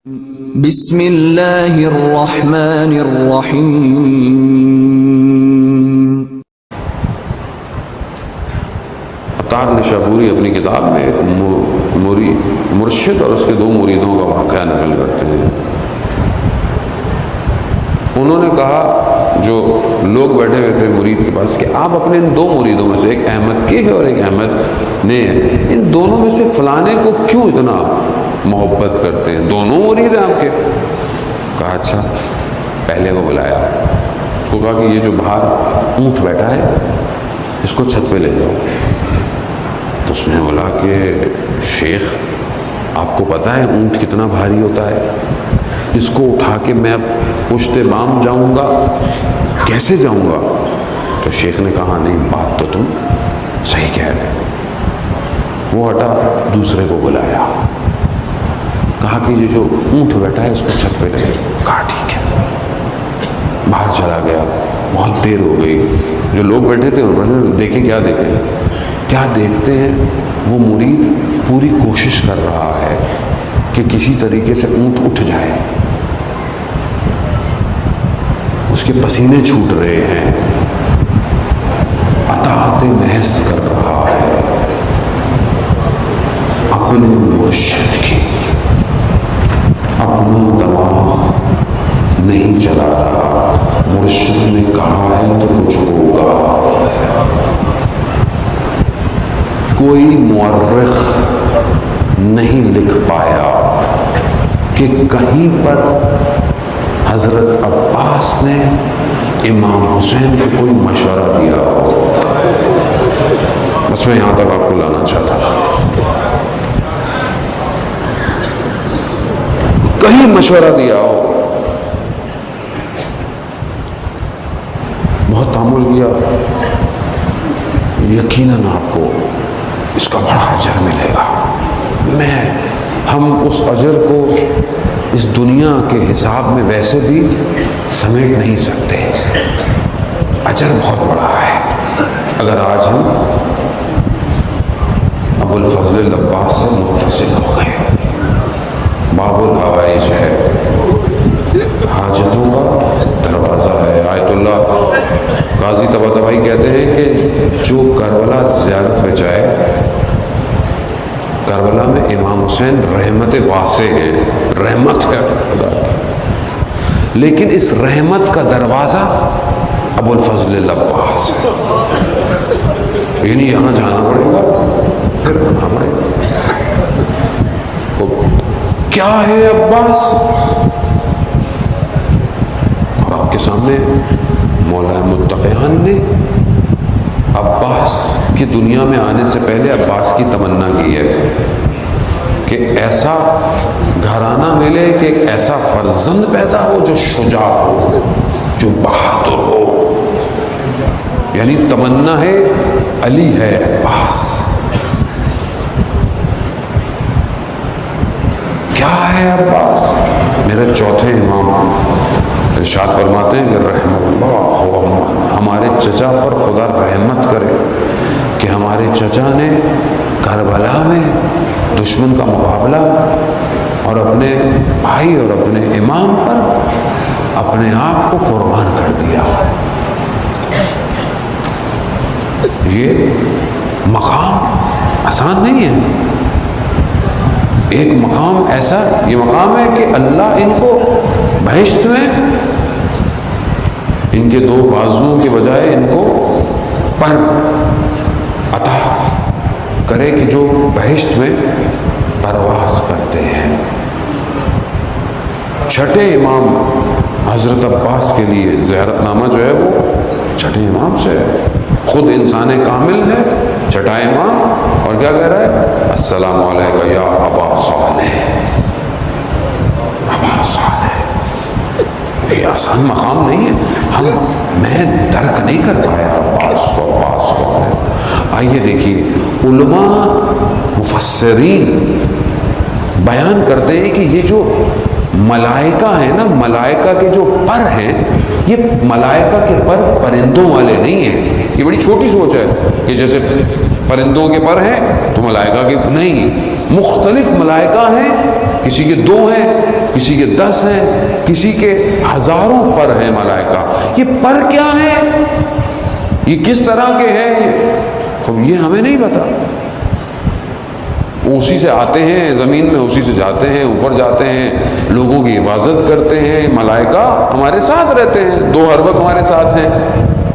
بسم اللہ الرحمن الرحیم۔ عطار نشابوری اپنی کتاب میں ایک مرشد اور اس کے دو مریدوں کا واقعہ نقل کرتے ہیں۔ انہوں نے کہا، جو لوگ بیٹھے ہوئے تھے مرید کے پاس، کہ آپ اپنے ان دو مریدوں میں سے، ایک احمد کے ہے اور ایک احمد نے ہے، ان دونوں میں سے فلانے کو کیوں اتنا محبت کرتے ہیں؟ دونوں مرید ہیں آپ کے۔ کہا اچھا۔ پہلے کو بلایا، اس کو کہا کہ یہ جو باہر اونٹ بیٹھا ہے اس کو چھت پہ لے جاؤ۔ تو اس نے بولا کہ شیخ، آپ کو پتہ ہے اونٹ کتنا بھاری ہوتا ہے، اس کو اٹھا کے میں اب پشت بام جاؤں گا، کیسے جاؤں گا؟ تو شیخ نے کہا نہیں، بات تو تم صحیح کہہ رہے۔ وہ ہٹا، دوسرے کو بلایا، کہا کہ یہ جو اونٹ بیٹھا ہے اس کو چھت پہ لے جاؤ۔ کہا ٹھیک ہے۔ باہر چلا گیا، بہت دیر ہو گئی۔ جو لوگ بیٹھے تھے انہوں نے دیکھیں، کیا دیکھیں؟ کیا دیکھتے ہیں؟ وہ مرید پوری کوشش کر رہا ہے کہ کسی طریقے سے اونٹ اٹھ جائے، اس کے پسینے چھوٹ رہے ہیں، اطاعت محض کر رہا ہے اپنے مرشد کی، اپنا دماغ نہیں چلا رہا۔ مرشد نے کہا ہے تو کچھ ہوگا۔ کوئی مورخ نہیں لکھ پایا کہ کہیں پر حضرت عباس نے امام حسین کو کوئی مشورہ دیا ہو۔ بس میں یہاں تک آپ کو لانا چاہتا تھا۔ کہیں مشورہ دیا ہو۔ بہت تامل کیا، یقیناً آپ کو اس کا بڑا اجر ملے گا۔ ہم اس اجر کو اس دنیا کے حساب میں ویسے بھی سمیٹ نہیں سکتے، اجر بہت بڑا ہے۔ اگر آج ہم ابو الفضل العباس سے متصل ہو گئے، باب الحوائج ہے، حاجتوں کا دروازہ ہے۔ آیت اللہ قاضی طباطبائی کہتے ہیں کہ جو کربلا زیارت پہ جائے، کربلا میں امام حسین رحمت واسع ہیں، رحمت ہے خدا کی، لیکن اس رحمت کا دروازہ ابو الفضل العباس ہے، یعنی یہاں جانا پڑے گا، پھر آنا پڑے گا۔ کیا ہے عباس؟ اور آپ کے سامنے مولا متقیان نے عباس کی دنیا میں آنے سے پہلے عباس کی تمنا کی ہے کہ ایسا گھرانہ ملے، کہ ایسا فرزند پیدا ہو جو شجاع ہو، جو بہادر ہو۔ یعنی تمنا ہے، علی ہے عباس۔ کیا ہے عباس؟ میرے چوتھے امام ارشاد فرماتے ہیں کہ رحم اللہ، ہمارے چچا پر خدا رحمت کرے کہ ہمارے چچا نے کربلا میں دشمن کا مقابلہ اور اپنے بھائی اور اپنے امام پر اپنے آپ کو قربان کر دیا۔ یہ مقام آسان نہیں ہے۔ ایک مقام ایسا، یہ مقام ہے کہ اللہ ان کو بہشت میں ان کے دو بازوؤں کے بجائے ان کو پر عطا کرے کہ جو بہشت میں پرواز کرتے ہیں۔ چھٹے امام حضرت عباس کے لیے زیارت نامہ جو ہے وہ چھٹے امام سے ہے۔ خود انسان کامل ہے، چھٹا امام، اور کیا کہہ رہا ہے؟ السلام علیکم یا ابا صالح، ابا صالح۔ یہ آسان مقام نہیں ہے، میں درک نہیں کر پایا عباس کو ہے۔ آئیے دیکھیے، علماء مفسرین بیان کرتے ہیں کہ یہ جو ملائکہ ہیں نا، ملائکہ کے جو پر ہیں، یہ ملائکہ کے پر پرندوں والے نہیں ہیں۔ یہ بڑی چھوٹی سوچ ہے کہ جیسے پرندوں کے پر ہیں تو ملائکہ کے نہیں، مختلف ملائکہ ہیں، کسی کے دو ہیں، کسی کے 10 ہیں، کسی کے ہزاروں پر ہیں ملائکہ۔ یہ پر کیا ہیں، یہ کس طرح کے ہیں، یہ ہمیں نہیں پتا۔ اسی سے آتے ہیں زمین میں، اسی سے جاتے ہیں، اوپر جاتے ہیں، لوگوں کی حفاظت کرتے ہیں۔ ملائکہ ہمارے ساتھ رہتے ہیں، 2 ہر وقت ہمارے ساتھ ہیں،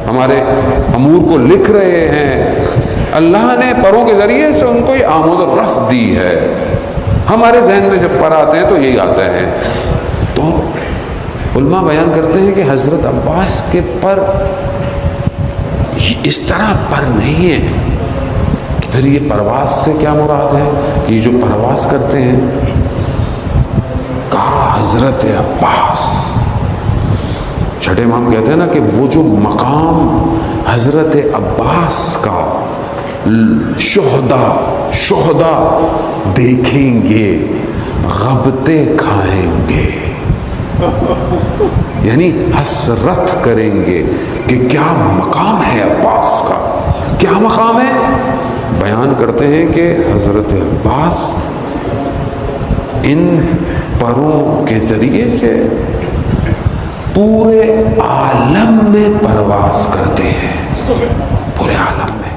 ہمارے امور کو لکھ رہے ہیں۔ اللہ نے پروں کے ذریعے سے ان کو یہ آمد و رفت دی ہے۔ ہمارے ذہن میں جب پر آتے ہیں تو یہی آتا ہے۔ تو علماء بیان کرتے ہیں کہ حضرت عباس کے پر اس طرح پر نہیں ہے۔ پھر یہ پرواز سے کیا مراد ہے کہ جو پرواز کرتے ہیں؟ کہا حضرت عباس، چھٹے امام کہتے ہیں نا کہ وہ جو مقام حضرت عباس کا شہداء دیکھیں گے، غبطے کھائیں گے، یعنی حسرت کریں گے کہ کیا مقام ہے عباس کا، کیا مقام ہے۔ بیان کرتے ہیں کہ حضرت عباس ان پروں کے ذریعے سے پورے عالم میں پرواز کرتے ہیں، پورے عالم میں۔